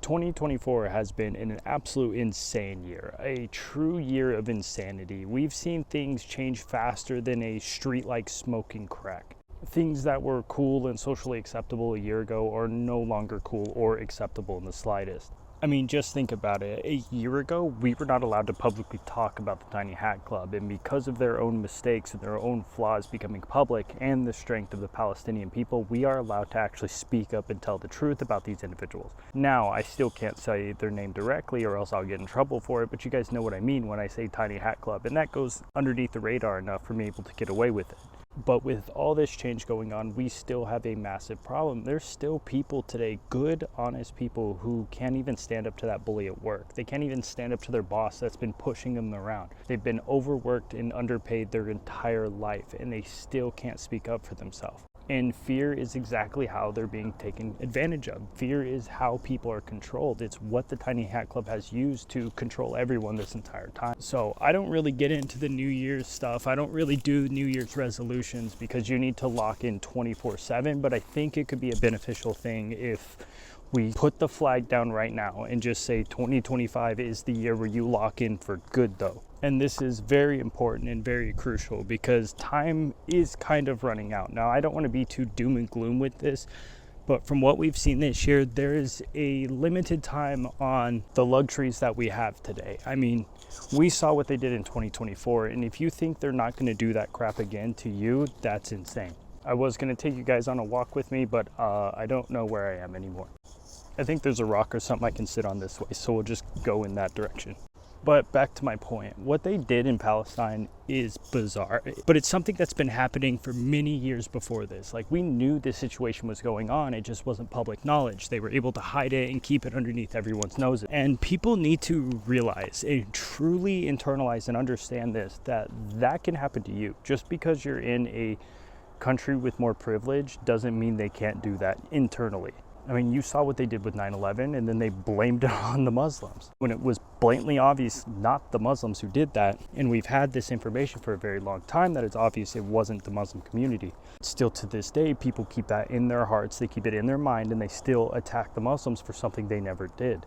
2024 has been an absolute insane year, a true year of insanity. We've seen things change faster than a street like smoking crack. Things that were cool and socially acceptable a year ago are no longer cool or acceptable in the slightest. I mean, just think about it. A year ago, we were not allowed to publicly talk about the Tiny Hat Club, and because of their own mistakes and their own flaws becoming public and the strength of the Palestinian people, we are allowed to actually speak up and tell the truth about these individuals. Now, I still can't say their name directly or else I'll get in trouble for it, but you guys know what I mean when I say Tiny Hat Club, and that goes underneath the radar enough for me able to get away with it. But with all this change going on, we still have a massive problem. There's still people today, good, honest people, who can't even stand up to that bully at work. They can't even stand up to their boss that's been pushing them around. They've been overworked and underpaid their entire life, and they still can't speak up for themselves. And fear is exactly how they're being taken advantage of. Fear is how people are controlled. It's what the Tiny Hat Club has used to control everyone this entire time. So I don't really get into the New Year's stuff. I don't really do New Year's resolutions because you need to lock in 24/7, but I think it could be a beneficial thing if we put the flag down right now and just say 2025 is the year where you lock in for good though. And this is very important and very crucial because time is kind of running out. Now, I don't want to be too doom and gloom with this, but from what we've seen this year, there is a limited time on the luxuries that we have today. I mean, we saw what they did in 2024, and if you think they're not going to do that crap again to you, that's insane. I was going to take you guys on a walk with me, but I don't know where I am anymore. I think there's a rock or something I can sit on this way, so we'll just go in that direction. But back to my point, what they did in Palestine is bizarre, but it's something that's been happening for many years before this. Like, we knew this situation was going on, it just wasn't public knowledge. They were able to hide it and keep it underneath everyone's noses. And people need to realize and truly internalize and understand this, that can happen to you. Just because you're in a country with more privilege doesn't mean they can't do that internally. I mean, you saw what they did with 9/11, and then they blamed it on the Muslims when it was blatantly obvious not the Muslims who did that. And we've had this information for a very long time that it's obvious it wasn't the Muslim community. Still to this day, people keep that in their hearts, they keep it in their mind, and they still attack the Muslims for something they never did.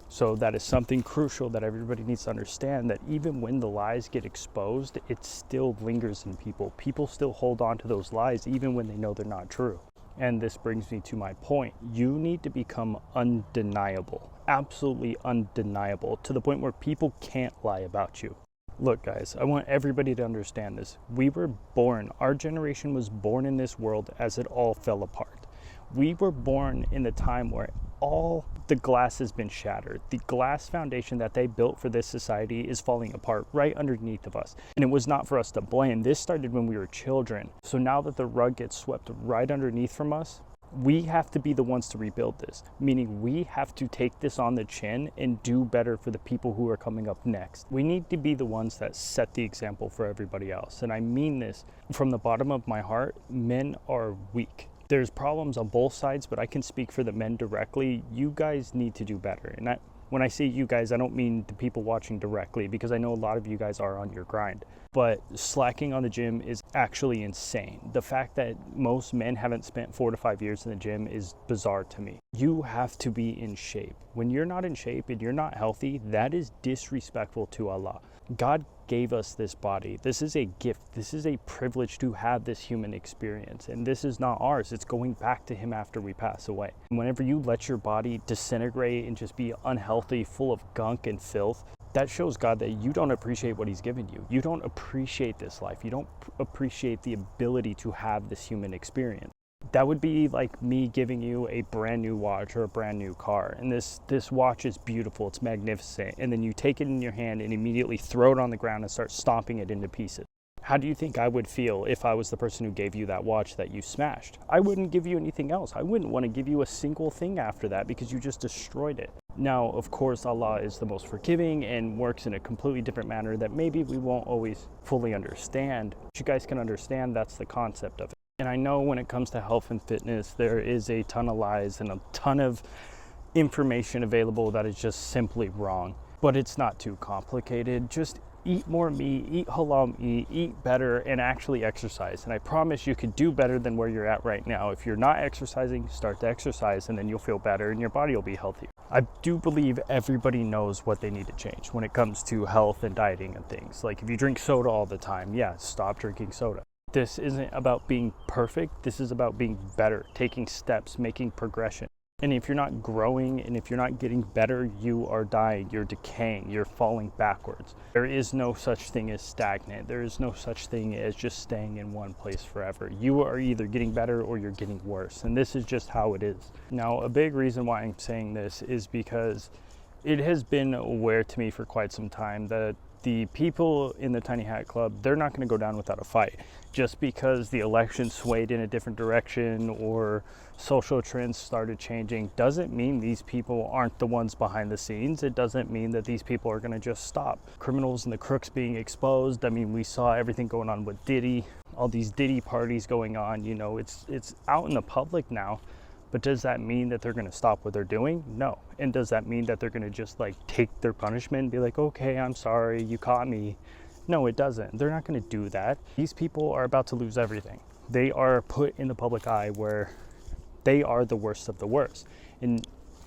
So that is something crucial that everybody needs to understand, that even when the lies get exposed, it still lingers in people. People still hold on to those lies even when they know they're not true. And this brings me to my point. You need to become undeniable, absolutely undeniable, to the point where people can't lie about you. Look, guys, I want everybody to understand this. We were born, our generation was born in this world as it all fell apart. We were born in the time where all the glass has been shattered. The glass foundation that they built for this society is falling apart right underneath of us. And it was not for us to blame. This started when we were children. So now that the rug gets swept right underneath from us, we have to be the ones to rebuild this, meaning we have to take this on the chin and do better for the people who are coming up next. We need to be the ones that set the example for everybody else. And I mean this from the bottom of my heart. Men are weak. There's problems on both sides, but I can speak for the men directly. You guys need to do better. And when I say you guys, I don't mean the people watching directly, because I know a lot of you guys are on your grind. But slacking on the gym is actually insane. The fact that most men haven't spent 4 to 5 years in the gym is bizarre to me. You have to be in shape. When you're not in shape and you're not healthy, that is disrespectful to Allah. God gave us this body. This is a gift. This is a privilege to have this human experience. And this is not ours. It's going back to him after we pass away. And whenever you let your body disintegrate and just be unhealthy, full of gunk and filth, that shows God that you don't appreciate what he's given you. You don't appreciate this life. You don't appreciate the ability to have this human experience. That would be like me giving you a brand new watch or a brand new car. And this watch is beautiful, it's magnificent. And then you take it in your hand and immediately throw it on the ground and start stomping it into pieces. How do you think I would feel if I was the person who gave you that watch that you smashed? I wouldn't give you anything else. I wouldn't want to give you a single thing after that because you just destroyed it. Now, of course, Allah is the most forgiving and works in a completely different manner that maybe we won't always fully understand. But you guys can understand that's the concept of it. And I know when it comes to health and fitness, there is a ton of lies and a ton of information available that is just simply wrong. But it's not too complicated. Just eat more meat, eat halal meat, eat better, and actually exercise. And I promise you could do better than where you're at right now. If you're not exercising, start to exercise, and then you'll feel better and your body will be healthier. I do believe everybody knows what they need to change when it comes to health and dieting and things. Like if you drink soda all the time, yeah, stop drinking soda. This isn't about being perfect. This is about being better, taking steps, making progression. And if you're not growing and if you're not getting better, you are dying, you're decaying, you're falling backwards. There is no such thing as stagnant. There is no such thing as just staying in one place forever. You are either getting better or you're getting worse. And this is just how it is. Now, a big reason why I'm saying this is because it has been aware to me for quite some time that the people in the Tiny Hat Club, they're not going to go down without a fight. Just because the election swayed in a different direction or social trends started changing doesn't mean these people aren't the ones behind the scenes. It doesn't mean that these people are going to just stop. Criminals and the crooks being exposed. I mean, we saw everything going on with Diddy, all these Diddy parties going on. You know, it's out in the public now. But does that mean that they're going to stop what they're doing? No. And does that mean that they're going to just like take their punishment and be like, okay, I'm sorry, you caught me? No, it doesn't. They're not going to do that. These people are about to lose everything. They are put in the public eye where they are the worst of the worst. And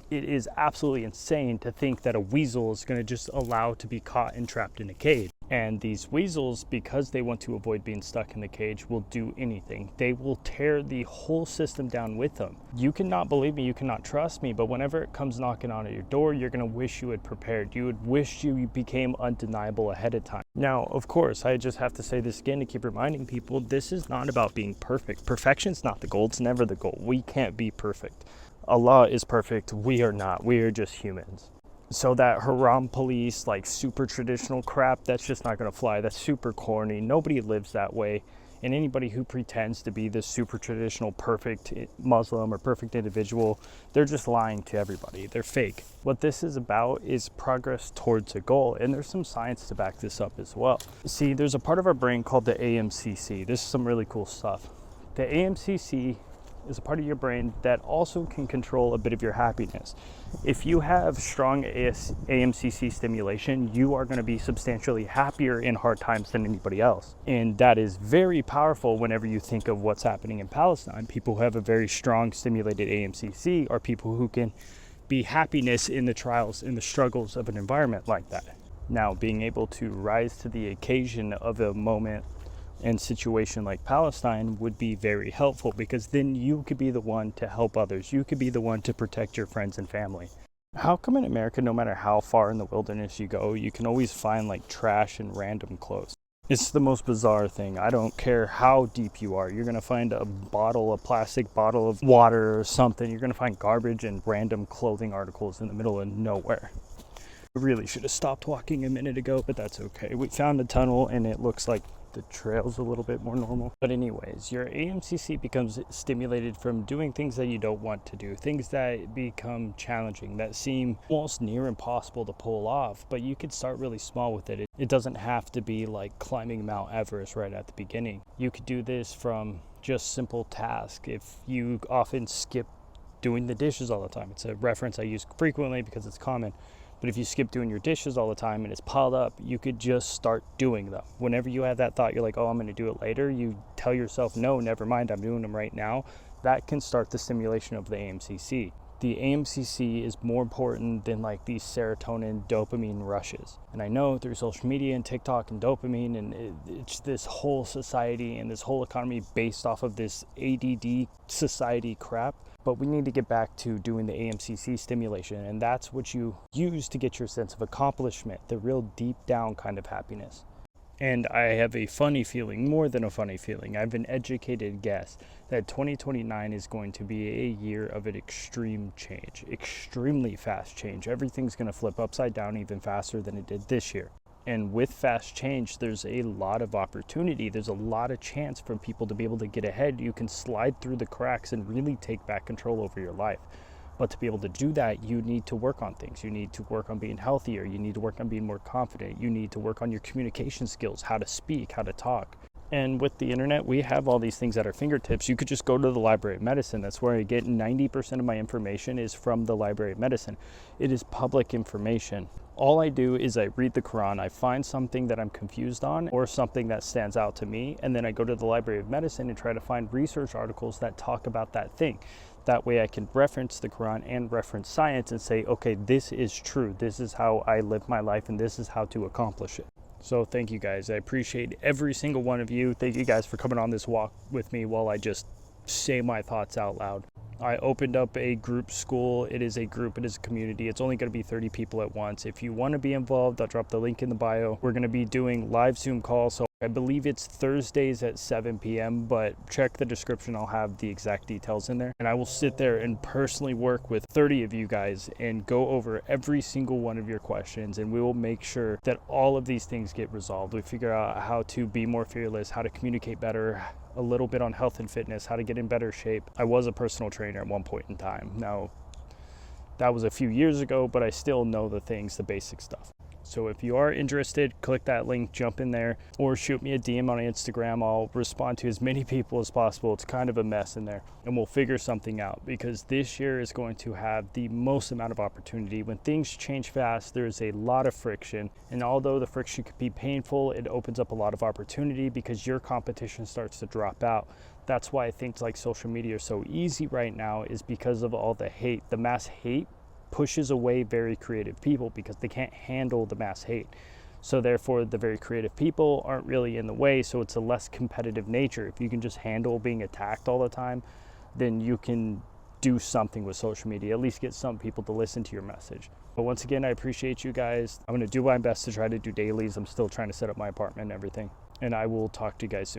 it is absolutely insane to think that a weasel is going to just allow to be caught and trapped in a cage. And these weasels, because they want to avoid being stuck in the cage, will do anything. They will tear the whole system down with them. You cannot believe me, you cannot trust me, but whenever it comes knocking on at your door, you're going to wish you had prepared. You would wish you became undeniable ahead of time. Now, of course, I just have to say this again to keep reminding people, this is not about being perfect. Perfection's not the goal. It's never the goal. We can't be perfect. Allah is perfect. We are not. We are just humans. So that Haram police, like super traditional crap, that's just not going to fly. That's super corny. Nobody lives that way. And anybody who pretends to be this super traditional, perfect Muslim or perfect individual, they're just lying to everybody. They're fake. What this is about is progress towards a goal. And there's some science to back this up as well. See, there's a part of our brain called the AMCC. This is some really cool stuff. The AMCC is a part of your brain that also can control a bit of your happiness. If you have strong AMCC stimulation, you are going to be substantially happier in hard times than anybody else. And that is very powerful whenever you think of what's happening in Palestine. People who have a very strong stimulated AMCC are people who can be happiness in the trials and the struggles of an environment like that. Now, being able to rise to the occasion of a moment and situation like Palestine would be very helpful, because then you could be the one to help others. You could be the one to protect your friends and family. How come in America, no matter how far in the wilderness you go, you can always find like trash and random clothes? It's the most bizarre thing. I don't care how deep you are. You're going to find a plastic bottle of water or something. You're going to find garbage and random clothing articles in the middle of nowhere. I really should have stopped walking a minute ago, but that's okay. We found a tunnel and it looks like the trail's a little bit more normal. But anyways, your AMCC becomes stimulated from doing things that you don't want to do, things that become challenging, that seem almost near impossible to pull off, but you could start really small with it. It doesn't have to be like climbing Mount Everest right at the beginning. You could do this from just simple tasks. If you often skip doing the dishes all the time, it's a reference I use frequently because it's common. But if you skip doing your dishes all the time and it's piled up, you could just start doing them. Whenever you have that thought, you're like, oh, I'm going to do it later. You tell yourself, no, never mind, I'm doing them right now. That can start the stimulation of the AMCC. The AMCC is more important than like these serotonin, dopamine rushes. And I know through social media and TikTok and dopamine, and it's this whole society and this whole economy based off of this ADD society crap. But we need to get back to doing the AMCC stimulation, and that's what you use to get your sense of accomplishment, the real deep down kind of happiness. And I have a funny feeling, more than a funny feeling, I have an educated guess that 2029 is going to be a year of an extreme change, extremely fast change. Everything's going to flip upside down even faster than it did this year. And with fast change, there's a lot of opportunity. There's a lot of chance for people to be able to get ahead. You can slide through the cracks and really take back control over your life. But to be able to do that, you need to work on things. You need to work on being healthier. You need to work on being more confident. You need to work on your communication skills, how to speak, how to talk. And with the internet, we have all these things at our fingertips. You could just go to the Library of Medicine. That's where I get 90% of my information is from the Library of Medicine. It is public information. All I do is I read the Quran. I find something that I'm confused on or something that stands out to me, and then I go to the Library of Medicine and try to find research articles that talk about that thing. That way I can reference the Quran and reference science and say, okay, this is true. This is how I live my life and this is how to accomplish it. So thank you guys. I appreciate every single one of you. Thank you guys for coming on this walk with me while I just say my thoughts out loud. I opened up a group school. It is a group, it is a community. It's only going to be 30 people at once. If you want to be involved, I'll drop the link in the bio. We're going to be doing live Zoom calls. So I believe it's Thursdays at 7 p.m., but check the description. I'll have the exact details in there. And I will sit there and personally work with 30 of you guys and go over every single one of your questions. And we will make sure that all of these things get resolved. We figure out how to be more fearless, how to communicate better, a little bit on health and fitness, how to get in better shape. I was a personal trainer at one point in time. Now, that was a few years ago, but I still know the things, the basic stuff. So if you are interested, click that link, jump in there, or shoot me a DM on Instagram. I'll respond to as many people as possible. It's kind of a mess in there, and we'll figure something out, because this year is going to have the most amount of opportunity. When things change fast, there's a lot of friction, and although the friction could be painful, it opens up a lot of opportunity because your competition starts to drop out. That's why things like social media are so easy right now, is because of all the hate. The mass hate pushes away very creative people because they can't handle the mass hate. So therefore, the very creative people aren't really in the way, so it's a less competitive nature. If you can just handle being attacked all the time, then you can do something with social media, at least get some people to listen to your message. But once again, I appreciate you guys. I'm going to do my best to try to do dailies. I'm still trying to set up my apartment and everything, and I will talk to you guys soon.